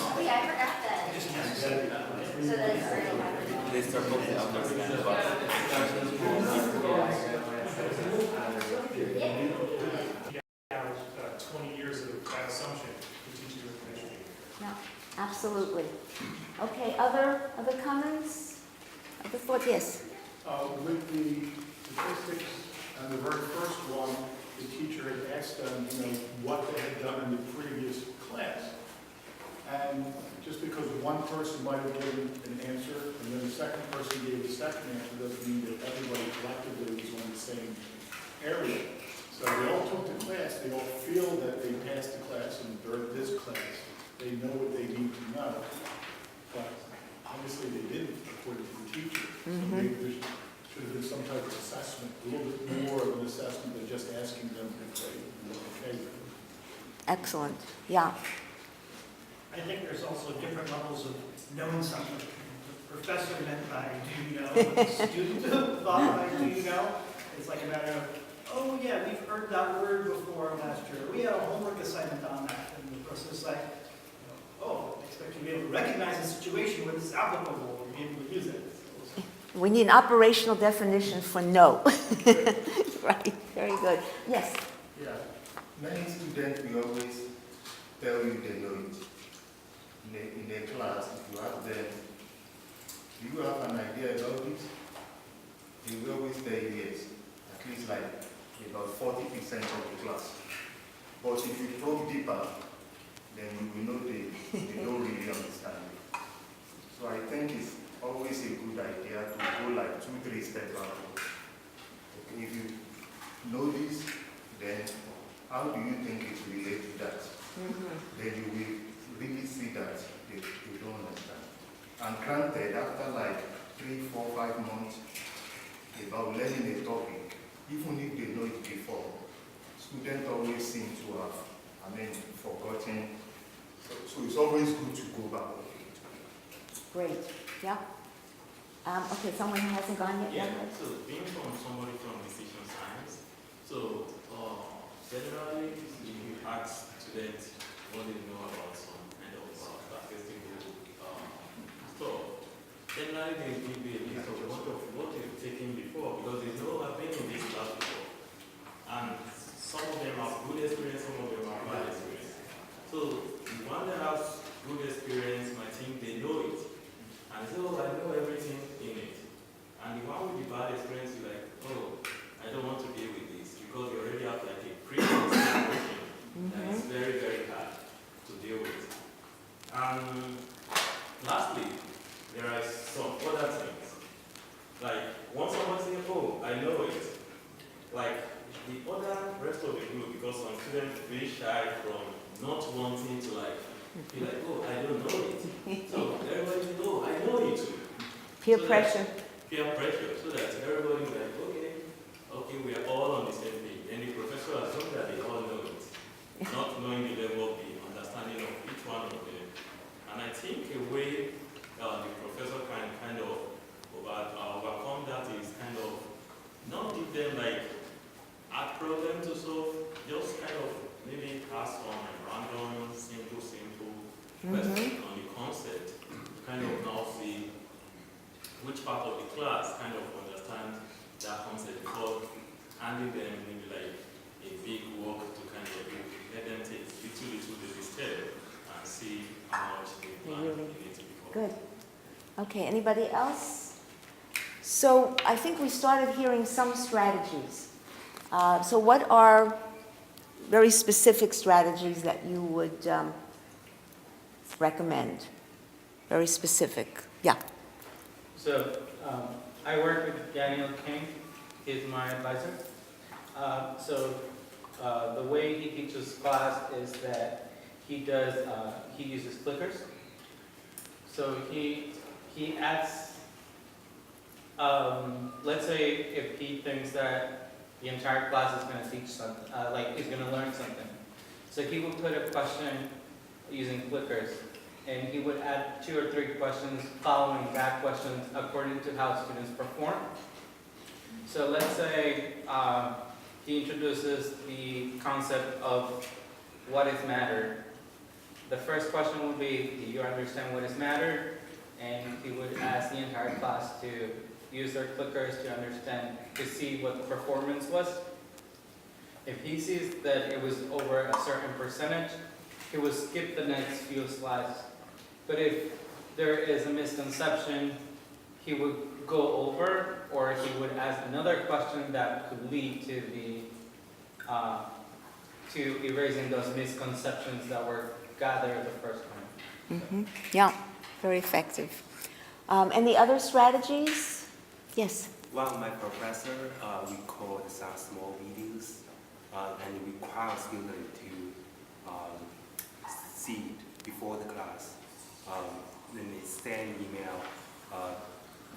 Oh yeah, I forgot that. So that's They start both to understand about Hours, 20 years of that assumption to teach you information. Yeah, absolutely. Okay, other comments? Other thoughts? Yes. With the statistics and the very first one, the teacher had asked them, what they had done in the previous class. And just because one person might have given an answer and then the second person gave the second answer doesn't mean that everybody collectively was on the same area. So they all took the class, they all feel that they passed the class and they're this class. They know what they need to know. But obviously they didn't, according to the teacher. So maybe there should have been some type of assessment, a little bit more of an assessment than just asking them if they were okay with it. Excellent. Yeah. I think there's also different levels of knowing something. The professor meant by do you know, the student thought by do you know. It's like a matter of, oh yeah, we've heard that word before last year. We had a homework assignment on that. And the professor's like, oh, I expect you to be able to recognize a situation where this is applicable or be able to use it. We need an operational definition for no. Right. Very good. Yes. Yeah. Many students will always tell you they know it. In a class, if you ask them, do you have an idea about this? They will always tell you yes. At least like about 40% of the class. But if you probe deeper, then you will know they don't really understand it. So I think it's always a good idea to go like 2-3 steps out. Okay, if you know this, then how do you think it relates to that? Then you will really see that they don't understand. And granted, after like 3, 4, 5 months about learning a topic, even if they know it before, students always seem to have, forgotten. So it's always good to go back. Great. Yeah. Okay, someone who hasn't gone yet? Yeah, so being from somebody from decision science, so generally you ask students what they know about some kind of statistical stuff. Generally they give you a list of what they've taken before because they know I've been in this class before. And some of them have good experience, some of them have bad experience. So the one that has good experience might think they know it. And say, oh, I know everything in it. And the one with the bad experience is like, oh, I don't want to deal with this because you already have like a previous situation that is very, very hard to deal with. And lastly, there are some other things. Like, once someone says, oh, I know it, like the other rest of the group, because some students feel shy from not wanting to be like, oh, I don't know it. So everybody says, oh, I know it too. Peer So pressure. Peer pressure, so that everybody is like, okay, we are all on the same page. And the professor assumes that they all know it, not knowing the level of the understanding of each one of them. And I think a way the professor can kind of overcome that is kind of not give them like a problem to solve, just kind of maybe pass on a random, simple question on the concept, kind of now see which part of the class kind of understands that concept before handing them maybe like a big work to kind of let them take little baby step and see how much they plan Really? in it before. Good. Okay, anybody else? So I think we started hearing some strategies. So what are very specific strategies that you would recommend? Very specific. Yeah. So I work with Daniel King. He's my advisor. The way he teaches class is that he uses clickers. So he adds, let's say if he thinks that the entire class is going to teach something, is going to learn something. So he would put a question using clickers, and he would add 2 or 3 questions following that questions according to how students perform. So let's say he introduces the concept of what is matter. The first question would be, do you understand what is matter? And he would ask the entire class to use their clickers to understand, to see what the performance was. If he sees that it was over a certain percentage, he would skip the next few slides. But if there is a misconception, he would go over, or he would ask another question that could lead to to erasing those misconceptions that were gathered the first time. Yeah, very effective. Any other strategies? Yes. Well, my professor recorded some small videos and require students to see it before the class. Then they send email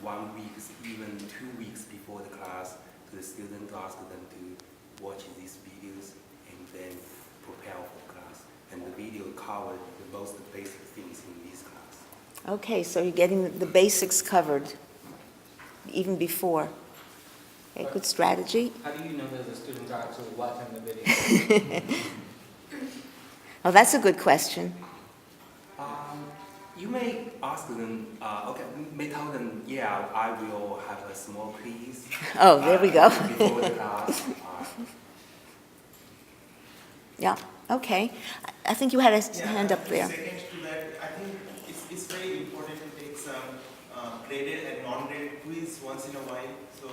1 week, even 2 weeks before the class to the student to ask them to watch these videos and then prepare for the class. And the video covered the most basic things in this class. Okay, so you're getting the basics covered even before. Okay, good strategy. How do you know that the students are actually watching the video? Oh, that's a good question. You may ask them, okay, may tell them, yeah, I will have a small quiz. Oh, there we go. Before the class. Yeah, okay. I think you had a hand up there. Second to that, I think it's very important to take some graded and non-graded quiz once in a while. So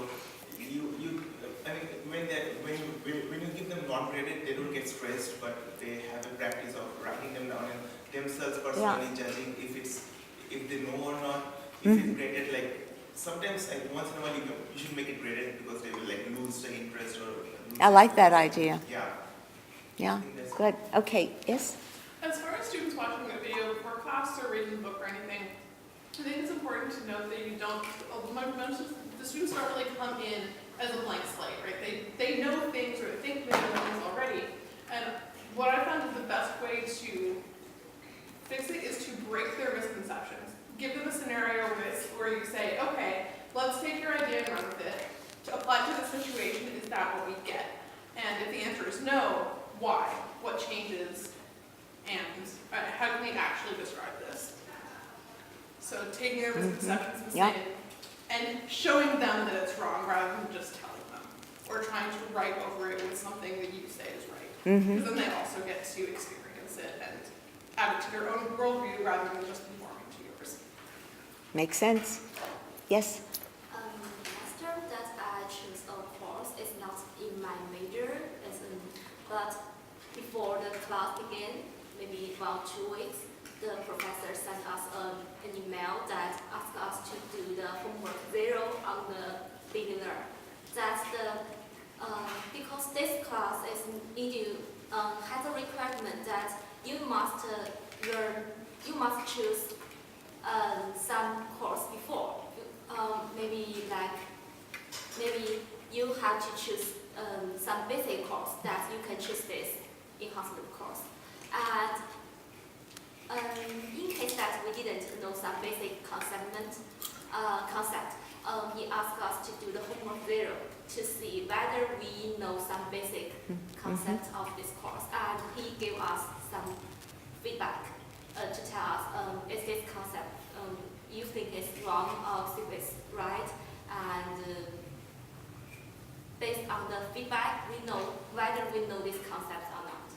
I mean, when you give them non-graded, they don't get stressed, but they have a practice of writing them down and themselves personally judging if they know or not. If it's graded, like sometimes once in a while you should make it graded because they will like lose the interest or. I like that idea. Yeah. Yeah, I think that's good. Okay, yes? As far as students watching the video before class or reading the book or anything, I think it's important to note that you don't, most of the students don't really come in as a blank slate, right? They know things or think they know things already. And what I found is the best way to fix it is to break their misconceptions. Give them a scenario where you say, okay, let's take your idea and run with it. To apply to the situation, is that what we get? And if the answer is no, why? What changes? And how can we actually describe this? So taking their misconceptions and saying, and showing them that it's wrong rather than just telling them. Or trying to write over it with something that you say is right. Because then they also get to experience it and add it to their own worldview rather than just conforming to yours. Makes sense. Yes? Last term that I choose a course is not in my major, but before the class began, maybe about 2 weeks, the professor sent us an email that asked us to do the homework 0 on the beginner. That's because this class has a requirement that you must choose some course before. Maybe you have to choose some basic course that you can choose this in hospital course. And in case that we didn't know some basic concept, he asked us to do the homework 0 to see whether we know some basic concepts of this course. And he gave us some feedback to tell us, is this concept you think is wrong or if it's right? And based on the feedback, we know whether we know this concept or not.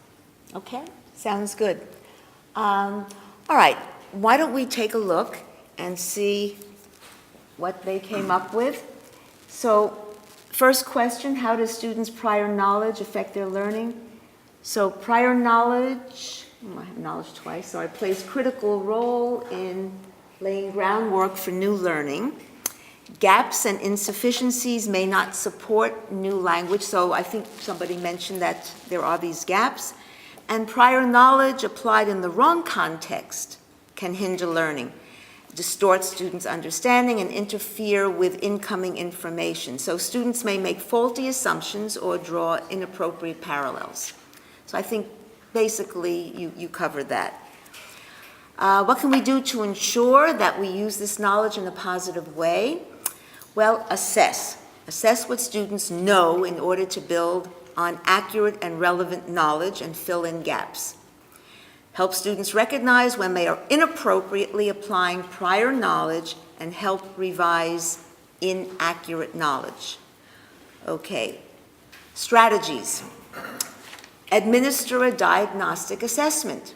Okay, sounds good. All right, why don't we take a look and see what they came up with? So, first question, how does students' prior knowledge affect their learning? So prior knowledge, I have knowledge twice, so it plays critical role in laying groundwork for new learning. Gaps and insufficiencies may not support new language, so I think somebody mentioned that there are these gaps. And prior knowledge applied in the wrong context can hinder learning, distort students' understanding, and interfere with incoming information. So students may make faulty assumptions or draw inappropriate parallels. So I think basically you covered that. What can we do to ensure that we use this knowledge in a positive way? Well, assess. Assess what students know in order to build on accurate and relevant knowledge and fill in gaps. Help students recognize when they are inappropriately applying prior knowledge and help revise inaccurate knowledge. Okay, strategies. Administer a diagnostic assessment.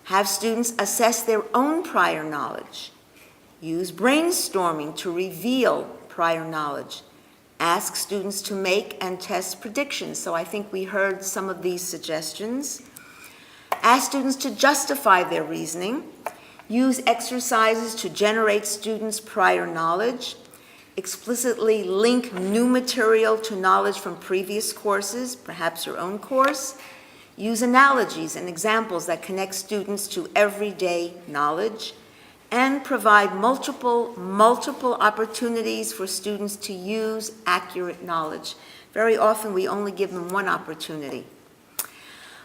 Have students assess their own prior knowledge. Use brainstorming to reveal prior knowledge. Ask students to make and test predictions. So I think we heard some of these suggestions. Ask students to justify their reasoning. Use exercises to generate students' prior knowledge. Explicitly link new material to knowledge from previous courses, perhaps your own course. Use analogies and examples that connect students to everyday knowledge. And provide multiple opportunities for students to use accurate knowledge. Very often we only give them one opportunity.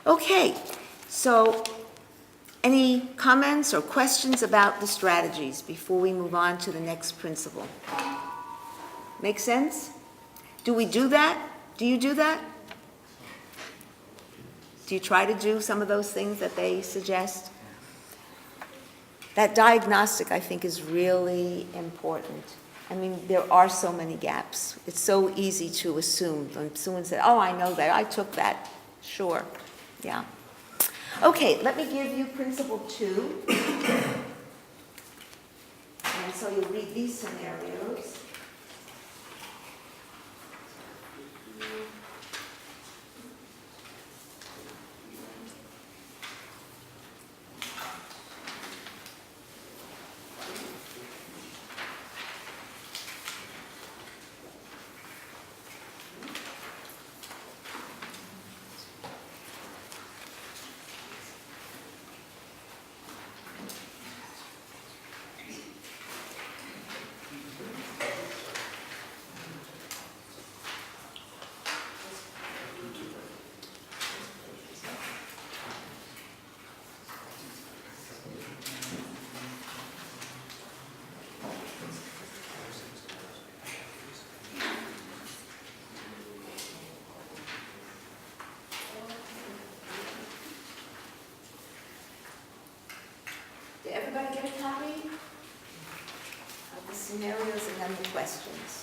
Okay, so any comments or questions about the strategies before we move on to the next principle? Make sense? Do we do that? Do you do that? Do you try to do some of those things that they suggest? That diagnostic, I think, is really important. I mean, there are so many gaps. It's so easy to assume. When someone said, oh, I know that, I took that. Sure, yeah. Okay, let me give you principle 2. And so you'll read these scenarios. Did everybody get a copy of the scenarios and then the questions?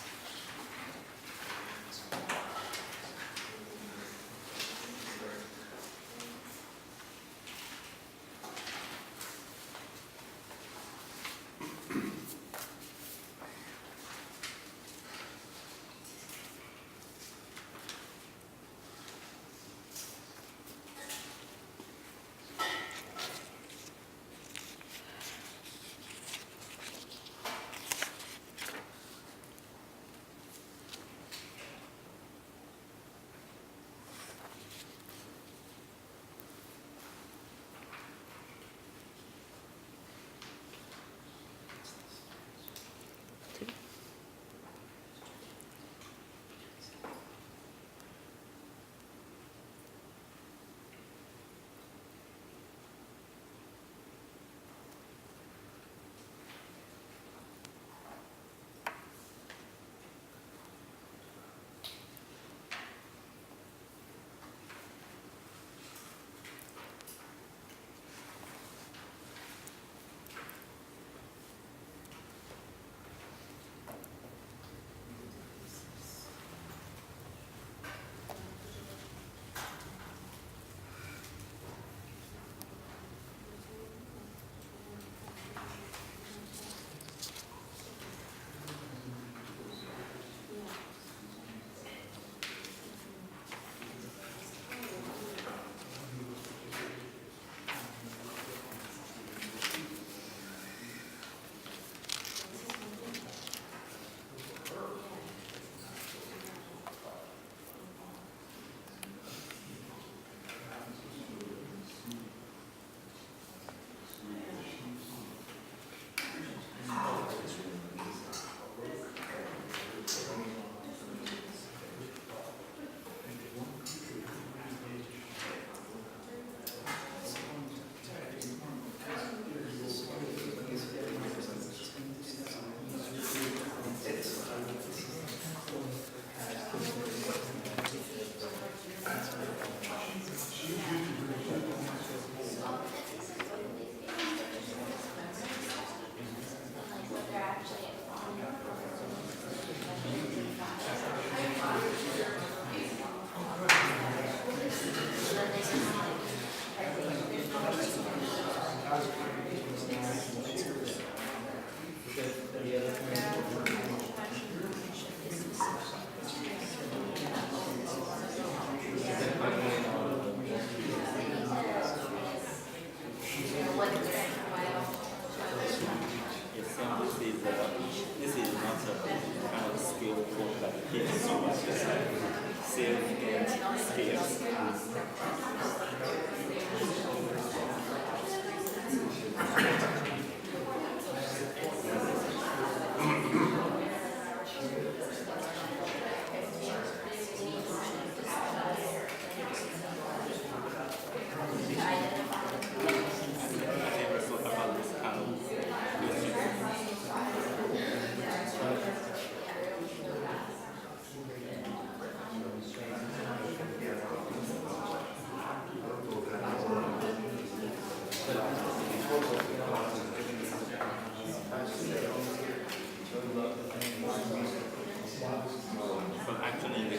But actually, the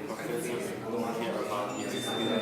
professors don't care about the students.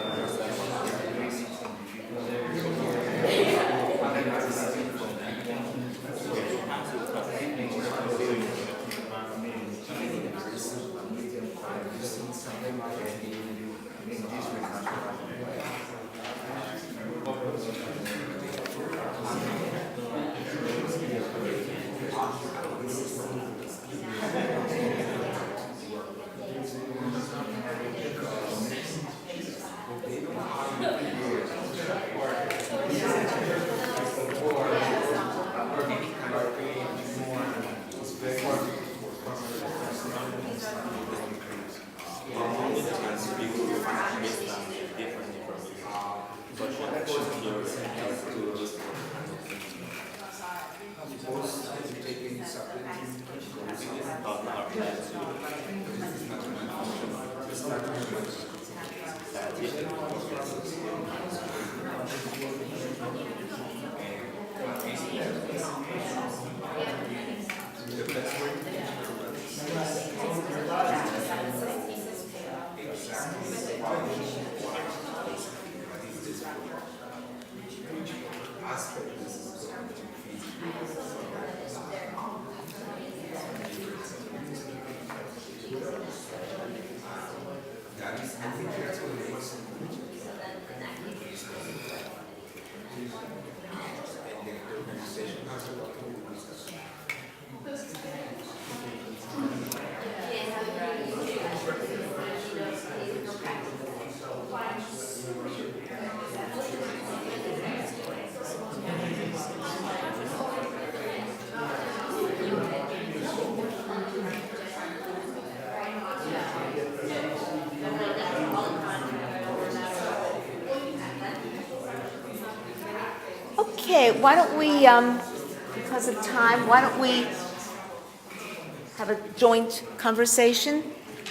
Okay, why don't we, because of time, why don't we have a joint conversation?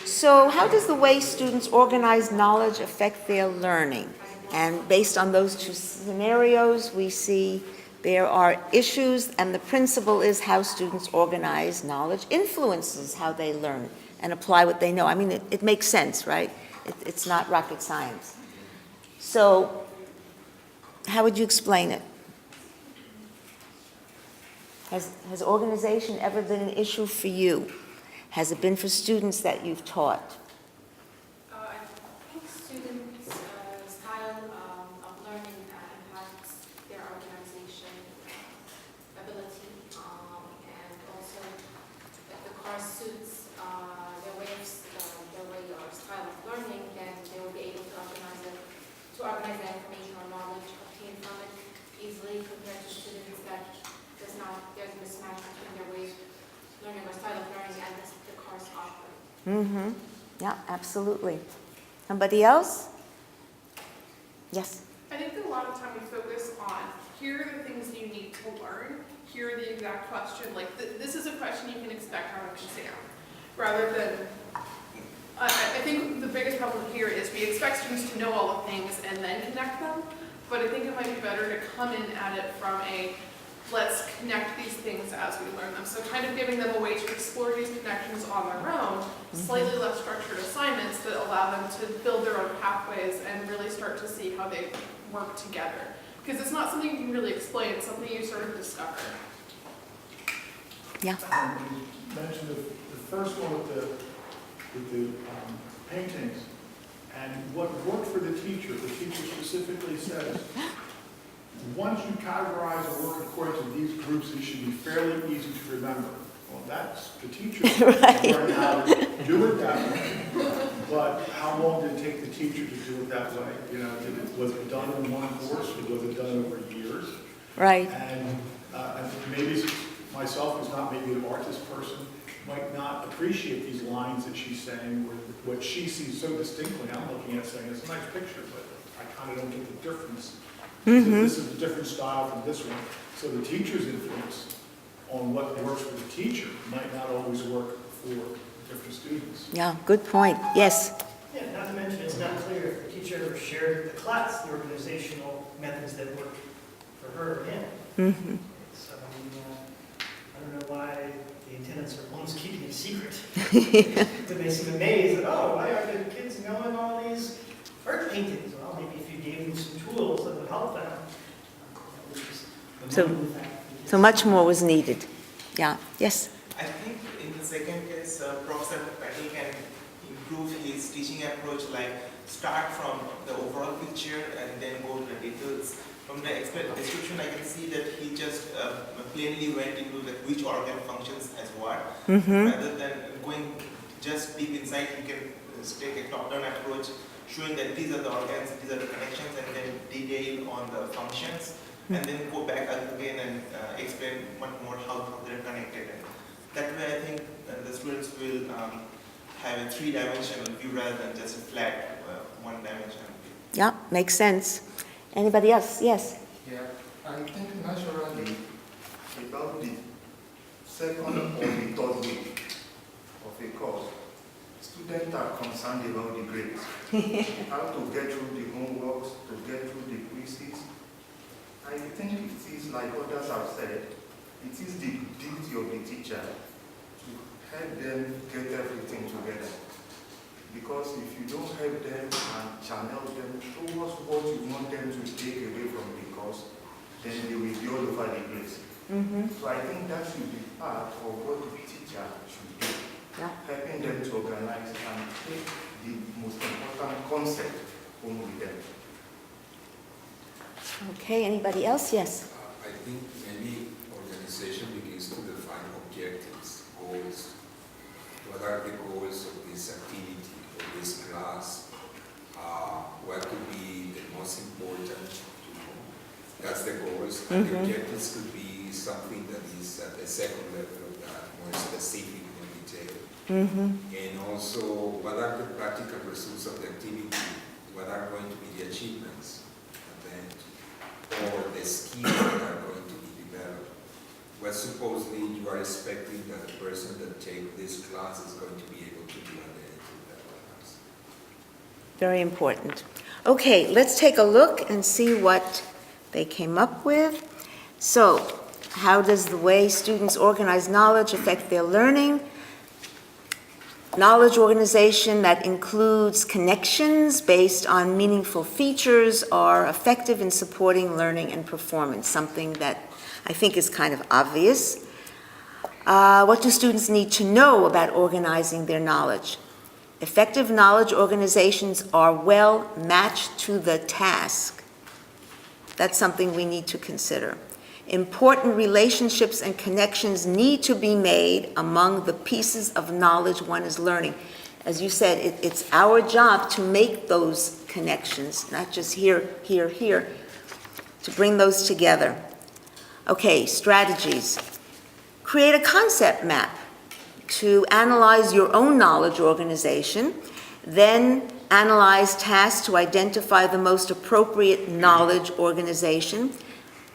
So how does the way students organize knowledge affect their learning? And based on those two scenarios, we see there are issues, and the principle is how students organize knowledge influences how they learn and apply what they know. I mean, it makes sense, right? It's not rocket science. So how would you explain it? Has organization ever been an issue for you? Has it been for students that you've taught? I think students' style of learning impacts their organization ability, and also if the course suits their way or style of learning, then they will be able to organize the information or knowledge obtained from it easily compared to students that there's a mismatch between their way of learning or style of learning and the course offering. Mm-hmm. Yeah, absolutely. Somebody else? Yes. I think that a lot of time we focus on, here are the things you need to learn, here are the exact question, like this is a question you can expect on an exam, rather than, I think the biggest problem here is we expect students to know all the things and then connect them, but I think it might be better to come in at it from a, let's connect these things as we learn them. So kind of giving them a way to explore these connections on their own, slightly less structured assignments that allow them to build their own pathways and really start to see how they work together. Because it's not something you can really explain, it's something you sort of discover. Yeah. You mentioned the first one with the paintings, and what worked for the teacher specifically says, once you categorize a work according to these groups, it should be fairly easy to remember. Well, that's the teacher Right. learn how to do it that way. But how long did it take the teacher to do it that way? You know, was it done in one course, or was it done over years? Right. And maybe myself, who's not maybe an artist person, might not appreciate these lines that she's saying, or what she sees so distinctly. I'm looking at saying, it's a nice picture, but I kind of don't get the difference. Mm-hmm. This is a different style from this one. So the teacher's influence on what works for the teacher might not always work for different students. Yeah, good point. Yes. Yeah, not to mention, it's not clear if the teacher ever shared with the class the organizational methods that work for her or him. Mm-hmm. So, I don't know why the attendants are almost keeping it secret. But they seem amazed that, oh, why are the kids knowing all these art paintings? Well, maybe if you gave them some tools that would help them. So much more was needed. Yeah, yes. I think in the second case, Professor Patel can improve his teaching approach, like start from the overall picture and then go to the details. From the description, I can see that he just plainly went into the which organ functions as what, rather than going just deep inside. He can take a top-down approach, showing that these are the organs, these are the connections, and then detail on the functions, and then go back again and explain much more how they're connected. And that way, I think the students will have a three-dimensional view rather than just a flat one-dimensional view. Yeah, makes sense. Anybody else? Yes. Yeah, I think naturally about the second or the third week of a course, students are concerned about the grades. How to get through the homeworks, to get through the quizzes. I think it is, like others have said, it is the duty of the teacher to help them get everything together. Because if you don't help them and channel them towards what you want them to take away from the course, then they will be all over the place. So I think that should be part of what the teacher should do. Yeah. Helping them to organize and take the most important concept home with them. Okay, anybody else? Yes. I think many organization begins to define objectives, goals. What are the goals of this activity or this class? What could be the most important? That's the goals. And the objectives could be something that is at the second level of that, more specific, more detailed. And also, what are the practical results of the activity? What are going to be the achievements at the end? Or the skills that are going to be developed? What supposedly you are expecting that the person that takes this class is going to be able to do at the end of that class? Very important. Okay, let's take a look and see what they came up with. So, how does the way students organize knowledge affect their learning? Knowledge organization that includes connections based on meaningful features are effective in supporting learning and performance, something that I think is kind of obvious. What do students need to know about organizing their knowledge? Effective knowledge organizations are well matched to the task. That's something we need to consider. Important relationships and connections need to be made among the pieces of knowledge one is learning. As you said, it's our job to make those connections, not just here, to bring those together. Okay, strategies. Create a concept map to analyze your own knowledge organization, then analyze tasks to identify the most appropriate knowledge organization.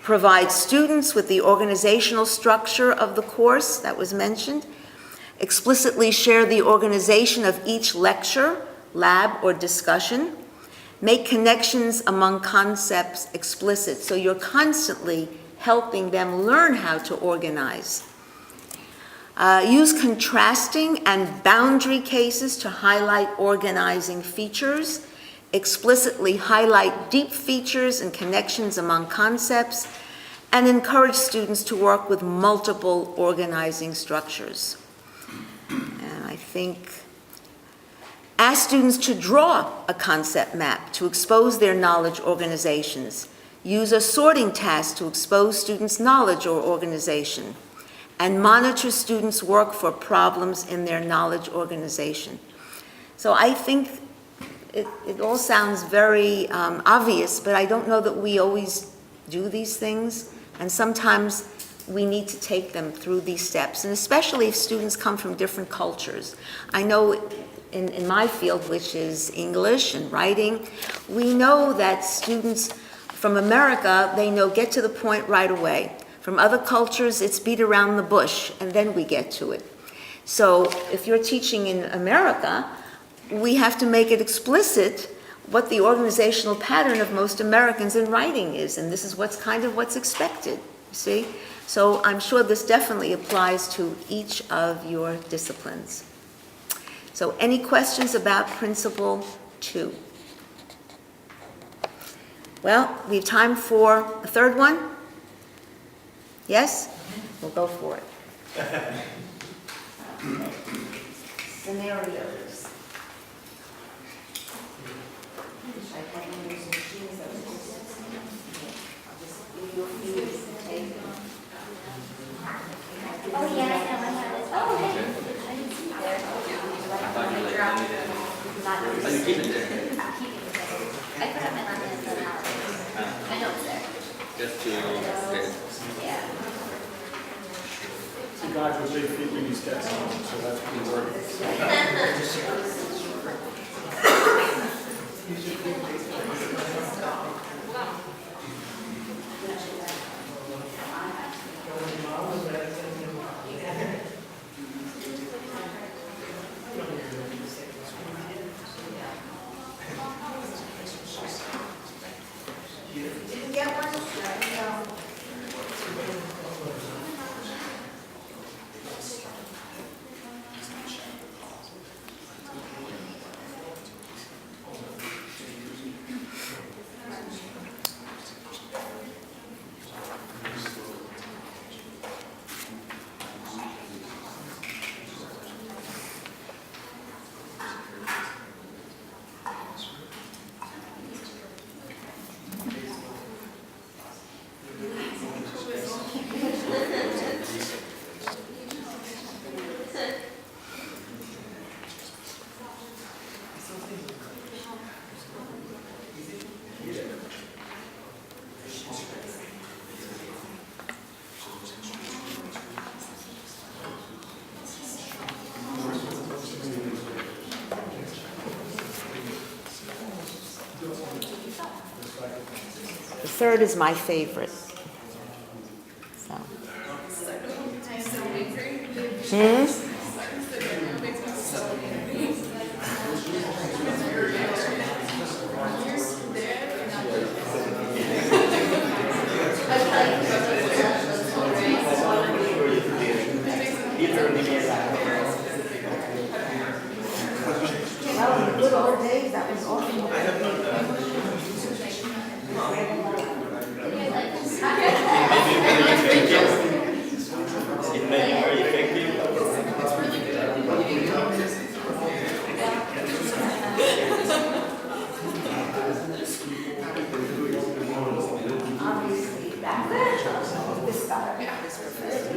Provide students with the organizational structure of the course that was mentioned. Explicitly share the organization of each lecture, lab, or discussion. Make connections among concepts explicit, so you're constantly helping them learn how to organize. Use contrasting and boundary cases to highlight organizing features. Explicitly highlight deep features and connections among concepts, and encourage students to work with multiple organizing structures. And I think, ask students to draw a concept map to expose their knowledge organizations. Use a sorting task to expose students' knowledge or organization. And monitor students' work for problems in their knowledge organization. So I think it all sounds very obvious, but I don't know that we always do these things. And sometimes we need to take them through these steps, and especially if students come from different cultures. I know in my field, which is English and writing, we know that students from America, they know get to the point right away. From other cultures, it's beat around the bush, and then we get to it. So if you're teaching in America, we have to make it explicit what the organizational pattern of most Americans in writing is, and this is what's expected, you see? So I'm sure this definitely applies to each of your disciplines. So any questions about Principle 2? Well, we have time for a third one? Yes? We'll go for it. Scenarios. Should I have one of those machines that was just, I'll just give you a few to take. Oh, yeah, I know, I have this. Oh, okay. I didn't see it there. Not Oh, you keep it there? I'm keeping it there. I put up my lemon in the house. I know it's there. Just to, Yeah. See, guys with big feet, we need steps, so that's pretty working. Didn't get one? No. The third is my favorite. So. Well, in the good old days, that was awesome. Obviously, back then, this guy, this professor.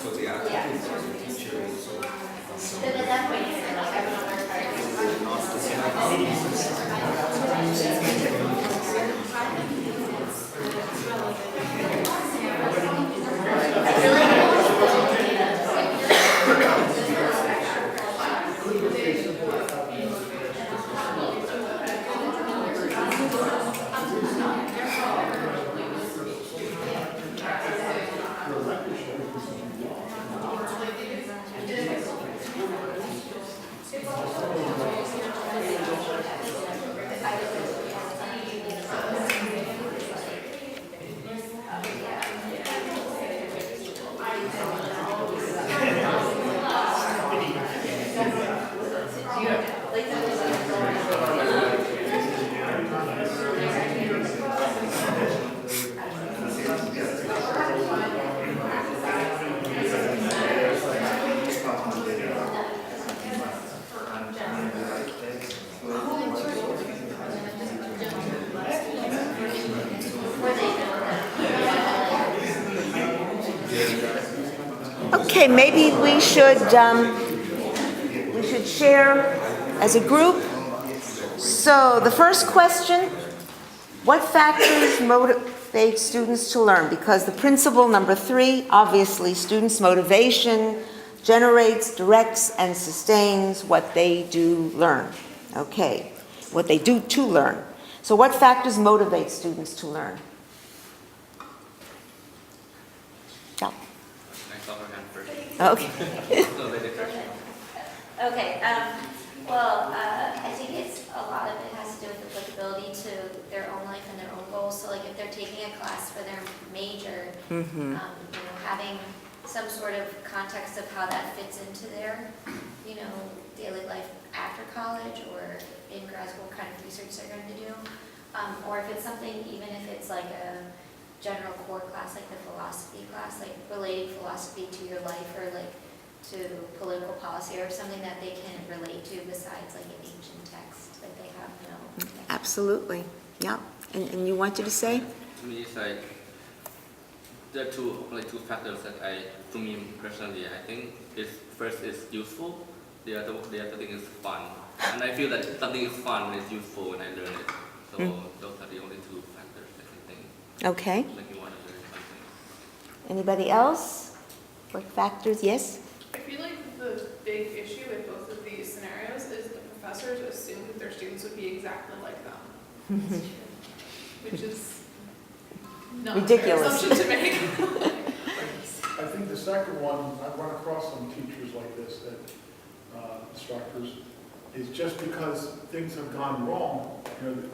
So the attitude of the teacher is Okay, maybe we should share as a group. So the first question, what factors motivate students to learn? Because the principle number 3, obviously students' motivation generates, directs, and sustains what they do learn. Okay, what they do to learn. So what factors motivate students to learn? Yeah. Okay. Okay, well, I think it's a lot of it has to do with applicability to their own life and their own goals. So like if they're taking a class for their major, having some sort of context of how that fits into their, daily life after college or in grad school, what kind of research they're going to do. Or if it's something, even if it's like a general core class, like the philosophy class, like relating philosophy to your life or like to political policy or something that they can relate to besides like an ancient text that they have no. Absolutely, yeah. And you wanted to say? To me, it's like there are two factors that to me personally, I think is first is useful. The other thing is fun, and I feel that something is fun when it's useful when I learn it. So those are the only two factors that I think. Okay. Make me want to learn something. Anybody else? What factors? Yes? I feel like the big issue with both of these scenarios is the professors assume that their students would be exactly like them, which is not ridiculous. a fair assumption to make. I think the second one, I've run across some teachers like this, that instructors, is just because things have gone wrong,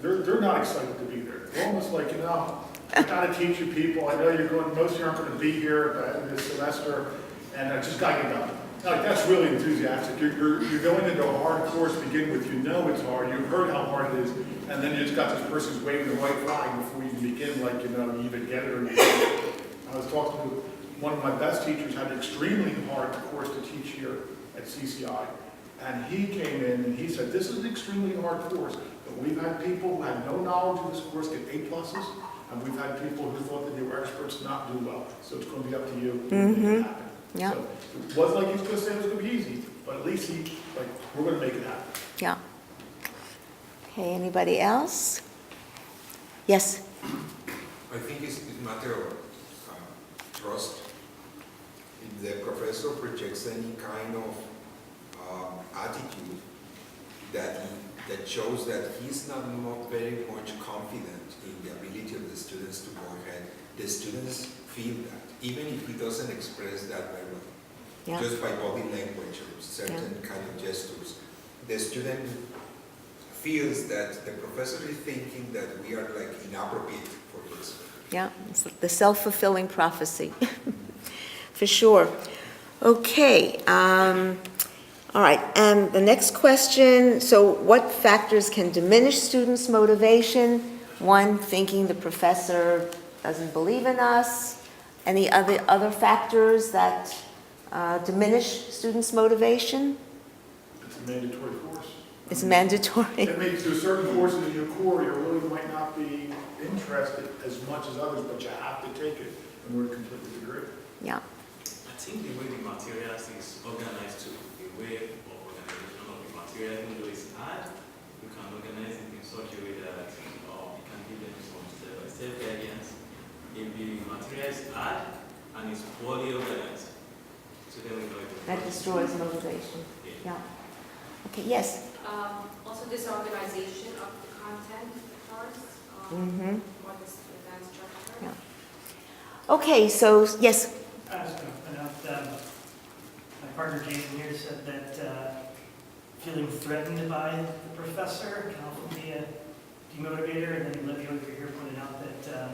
they're not excited to be there. They're almost like, I gotta teach you people, I know most of you aren't gonna be here this semester, and I just gotta get done. Like, that's really enthusiastic. You're going into a hard course to begin with, it's hard, you've heard how hard it is, and then you just got this person who's waving the white flag before you even begin, like, you either get it or you don't. I was talking to one of my best teachers, had an extremely hard course to teach here at CCI. And he came in and he said, this is an extremely hard course, but we've had people who had no knowledge of this course get A+, and we've had people who thought that they were experts not do well. So it's going to be up to you to make it happen. Yeah. So it wasn't like he was going to say it was going to be easy, but at least we're going to make it happen. Yeah. Okay, anybody else? Yes? I think it's a matter of trust. If the professor projects any kind of attitude that shows that he's not very much confident in the ability of the students to go ahead, the students feel that, even if he doesn't express that verbally, just by body language or certain kind of gestures. The student feels that the professor is thinking that we are like inappropriate for his Yeah, it's the self-fulfilling prophecy, for sure. Okay, all right, and the next question, so what factors can diminish students' motivation? One, thinking the professor doesn't believe in us. Any other factors that diminish students' motivation? It's a mandatory course. It's mandatory. It makes there are certain courses in your core you really might not be interested as much as others, but you have to take it in order to complete the degree. Yeah. I think the way the materials is organized to the way of organization of the material, even though it's hard, you can organize it in such a way that you can give them some step-by-step guidance. If the material is hard and it's poorly organized, so then we know it. That destroys motivation. Yeah. Okay, yes? Also disorganization of the content parts, Mm-hmm. or this advanced structure. Yeah. Okay, so, yes? I was going to point out, my partner Jason here said that feeling threatened by the professor can often be a demotivator, and then Olivia over here pointed out that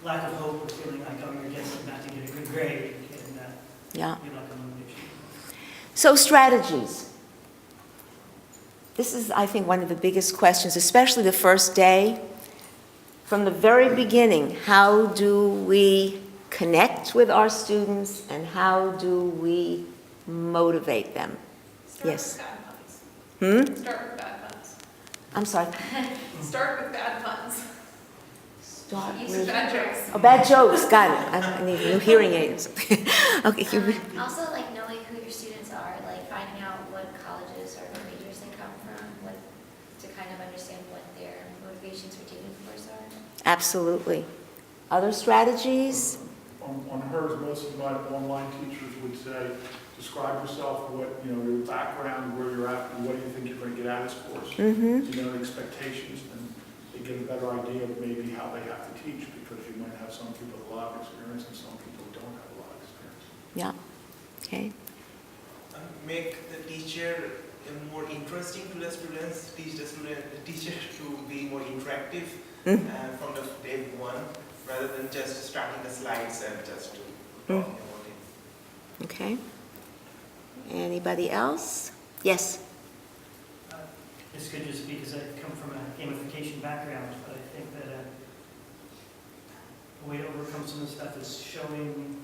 lack of hope or feeling like, oh, you're guessing not to get a good grade can Yeah. be like a motivation. So strategies. This is, I think, one of the biggest questions, especially the first day. From the very beginning, how do we connect with our students and how do we motivate them? Yes. Start with bad puns. Hmm? Start with bad puns. I'm sorry. Start with bad puns. Start Use with bad jokes. Oh, bad jokes. Got it. I need new hearing aids. Okay. Also, like knowing who your students are, like finding out what colleges or what majors they come from, what to kind of understand what their motivations for taking the course are. Absolutely. Other strategies? On hers, most of my online teachers would say, describe yourself, what, your background, where you're at, and what do you think you're going to get out of this course. Mm-hmm. Expectations, and they get a better idea of maybe how they have to teach, because you might have some people with a lot of experience and some people who don't have a lot of experience. Yeah. Okay. Make the teacher more interesting to the students, teach the teacher to be more interactive from the day one, rather than just starting the slides and just to talk about it. Okay. Anybody else? Yes. This could just be because I come from a gamification background, but I think that a way to overcome some of this stuff is showing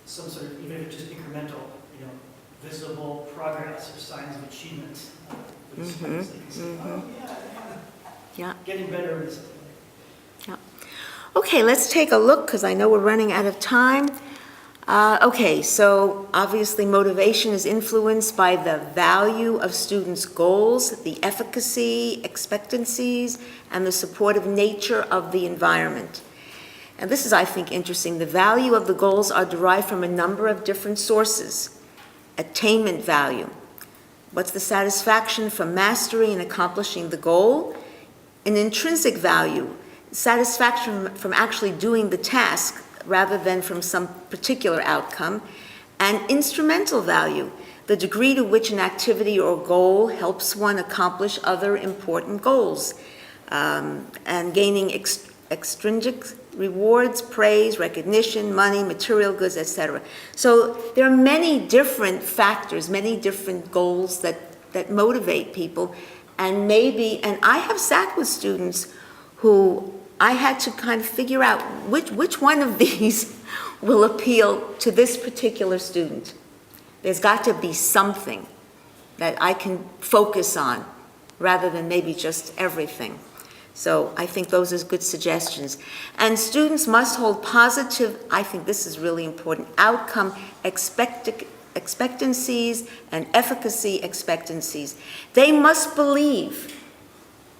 some sort of, even if it's just incremental, visible progress or signs of achievement. For the students, they can say, oh yeah, getting better at something. Yeah. Okay, let's take a look, because I know we're running out of time. Okay, so obviously motivation is influenced by the value of students' goals, the efficacy, expectancies, and the supportive nature of the environment. And this is, I think, interesting. The value of the goals are derived from a number of different sources. Attainment value. What's the satisfaction from mastery and accomplishing the goal? An intrinsic value. Satisfaction from actually doing the task rather than from some particular outcome. And instrumental value. The degree to which an activity or goal helps one accomplish other important goals. And gaining extrinsic rewards, praise, recognition, money, material goods, etc. So there are many different factors, many different goals that motivate people. And I have sat with students who I had to kind of figure out which one of these will appeal to this particular student. There's got to be something that I can focus on rather than maybe just everything. So I think those are good suggestions. And students must hold positive, I think this is really important, outcome expectancies and efficacy expectancies. They must believe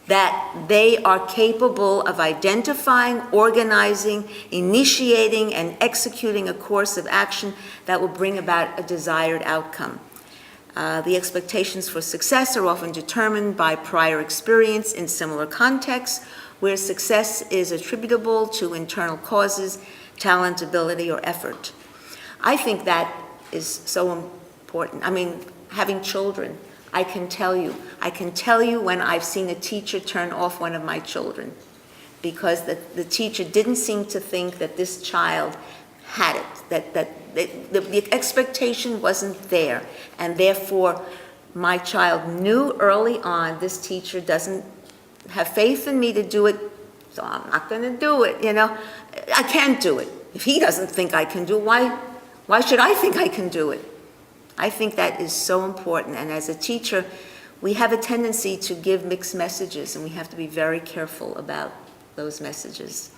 that they are capable of identifying, organizing, initiating, and executing a course of action that will bring about a desired outcome. The expectations for success are often determined by prior experience in similar contexts, where success is attributable to internal causes, talent, ability, or effort. I think that is so important. I mean, having children, I can tell you when I've seen a teacher turn off one of my children because the teacher didn't seem to think that this child had it, that the expectation wasn't there, and therefore my child knew early on this teacher doesn't have faith in me to do it, so I'm not going to do it, you know. I can't do it. If he doesn't think I can do it, why should I think I can do it? I think that is so important, and as a teacher, we have a tendency to give mixed messages, and we have to be very careful about those messages.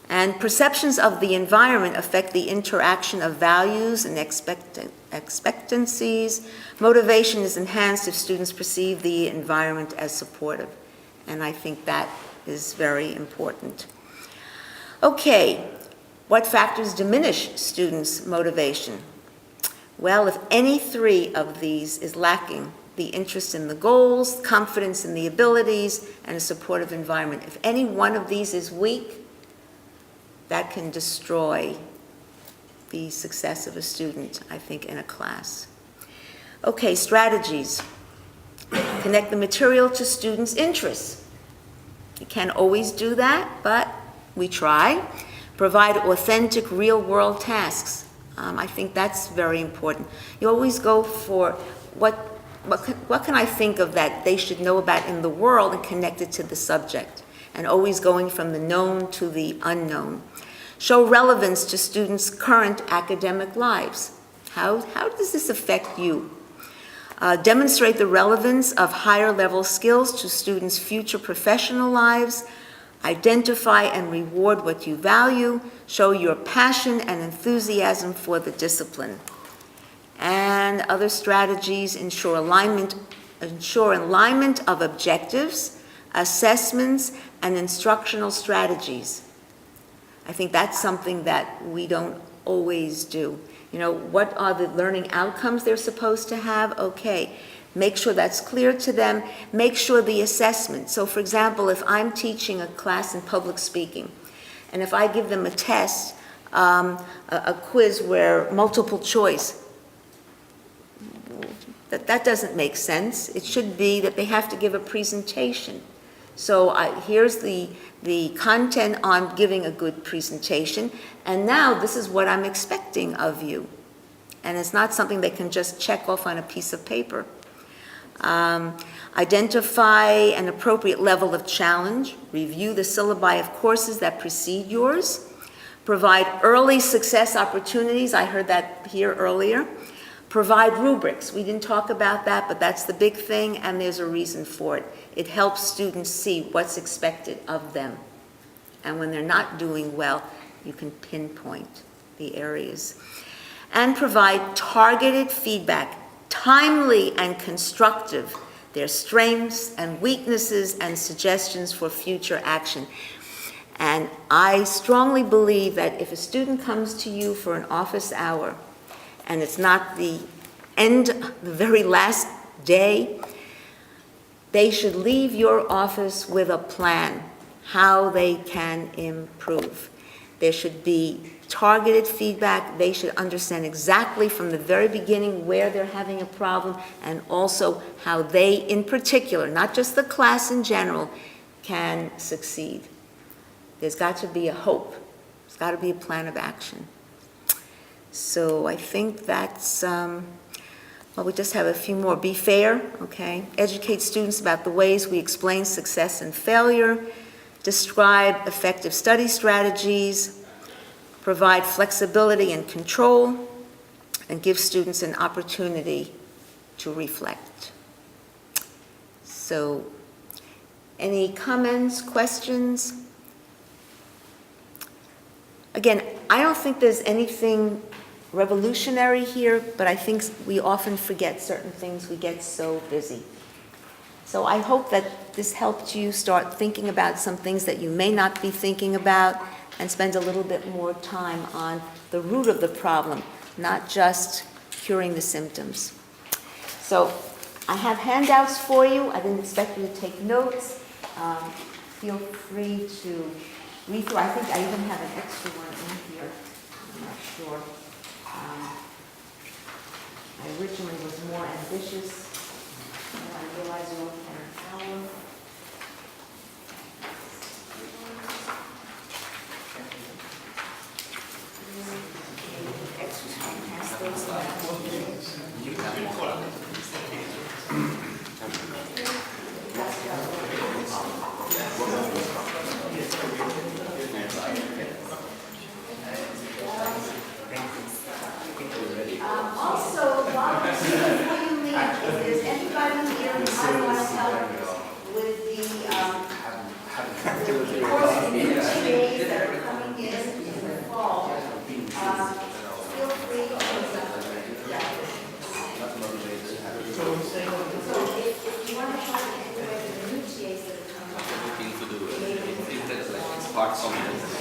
And perceptions of the environment affect the interaction of values and expectancies. Motivation is enhanced if students perceive the environment as supportive, and I think that is very important. Okay, what factors diminish students' motivation? Well, if any three of these is lacking, the interest in the goals, confidence in the abilities, and a supportive environment, if any one of these is weak, that can destroy the success of a student, I think, in a class. Okay, strategies. Connect the material to students' interests. You can't always do that, but we try. Provide authentic, real-world tasks. I think that's very important. You always go for what can I think of that they should know about in the world and connect it to the subject, and always going from the known to the unknown. Show relevance to students' current academic lives. How does this affect you? Demonstrate the relevance of higher level skills to students' future professional lives. Identify and reward what you value. Show your passion and enthusiasm for the discipline. And other strategies ensure alignment of objectives, assessments, and instructional strategies. I think that's something that we don't always do. You know, what are the learning outcomes they're supposed to have? Okay, make sure that's clear to them. Make sure the assessment. So for example, if I'm teaching a class in public speaking, and if I give them a test, a quiz where multiple choice, that doesn't make sense. It should be that they have to give a presentation. So here's the content on giving a good presentation, and now this is what I'm expecting of you. And it's not something they can just check off on a piece of paper. Identify an appropriate level of challenge. Review the syllabi of courses that precede yours. Provide early success opportunities. I heard that here earlier. Provide rubrics. We didn't talk about that, but that's the big thing, and there's a reason for it. It helps students see what's expected of them. And when they're not doing well, you can pinpoint the areas. And provide targeted feedback, timely and constructive, their strengths and weaknesses and suggestions for future action. And I strongly believe that if a student comes to you for an office hour, and it's not the very last day, they should leave your office with a plan, how they can improve. There should be targeted feedback. They should understand exactly from the very beginning where they're having a problem, and also how they, in particular, not just the class in general, can succeed. There's got to be a hope. There's got to be a plan of action. So I think that's, well, we just have a few more. Be fair, okay? Educate students about the ways we explain success and failure. Describe effective study strategies. Provide flexibility and control. And give students an opportunity to reflect. So, any comments, questions? Again, I don't think there's anything revolutionary here, but I think we often forget certain things. We get so busy. So I hope that this helped you start thinking about some things that you may not be thinking about, and spend a little bit more time on the root of the problem, not just curing the symptoms. So I have handouts for you. I didn't expect you to take notes. Feel free to read through. I think I even have an extra one in here. I'm not sure. I originally was more ambitious, and I realized you only had an hour. You have more classes. Also, while before you leave, if there's anybody here who might want to help with the course initiatives that are coming in the fall, feel free to So if you want to help anyway, the new TAs that are coming Things to do. It seems that it's like it's part of it.